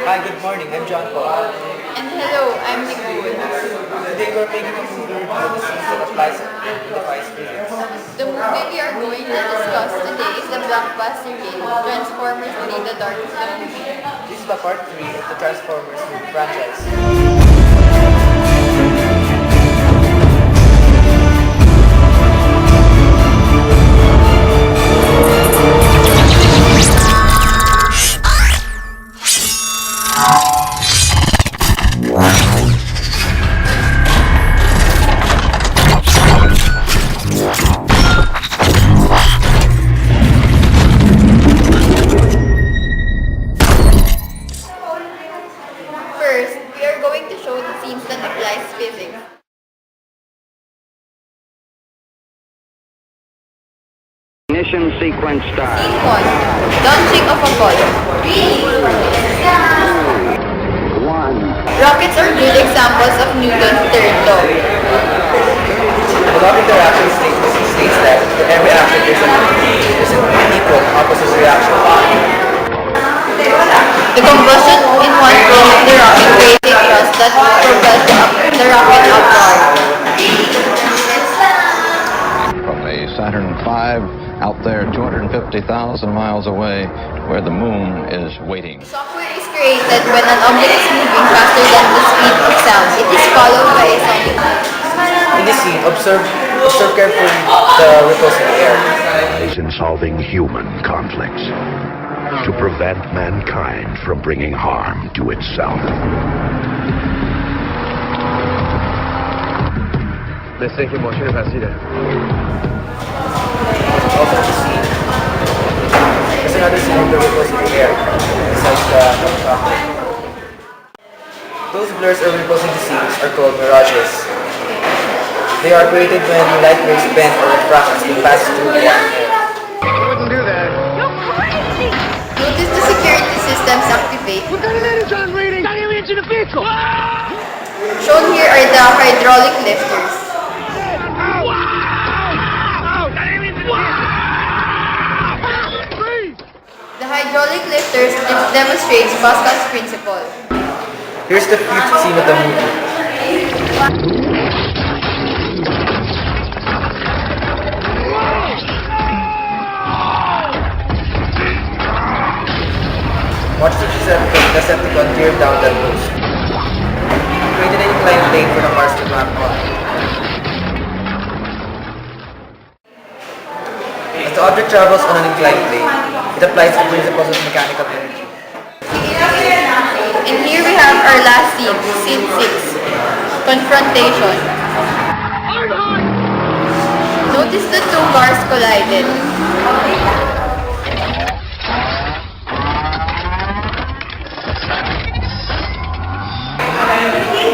Hi, good morning. I'm John Paul. And hello, I'm Nicole. Today we're making a movie review of the scenes that applies to the vice physics. The movie we are going to discuss today is the blockbuster hit Transformers 3: The Dark of the Movie. This is the part 3 of the Transformers movie franchise. First, we are going to show the scenes that applies physics. Ignition sequence start. Scene 1. Launching of Apollo. 3. One. Rockets are good examples of Newton's third law. The law of interaction states that for every action there's an equal opposite reaction. The combustion in one flow of the rocket creates a thrust that propels the rocket upward. From the Saturn V out there 250,000 miles away where the moon is waiting. Software is created when an object is moving faster than the speed of sound. It is followed by a sonic wave. In this scene, observe carefully the ripples in the air. Is in solving human conflicts to prevent mankind from bringing harm to itself. Also the scene. There's another scene of the ripples in the air, besides the chocolate. Those blurs or ripples in the scenes are called mirages. They are created when light waves bend or refract as they pass through the warm air. Notice the security systems activate. What kind of letters I'm reading? Got aliens in the vehicle! Shown here are the hydraulic lifters. The hydraulic lifters demonstrates Pascal's principle. Here's the fifth scene of the movie. Watch the Decepticon tear down that post. Created an inclined plane for the cars to climb on. As the object travels on an inclined plane, it applies the principles of mechanical energy. And here we have our last scene, scene 6, confrontation. Notice the two cars collided.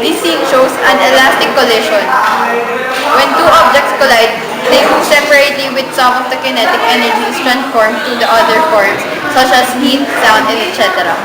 This scene shows an elastic collision. When two objects collide, they move separately with some of the kinetic energies transformed to the other forms, such as heat, sound, and etc.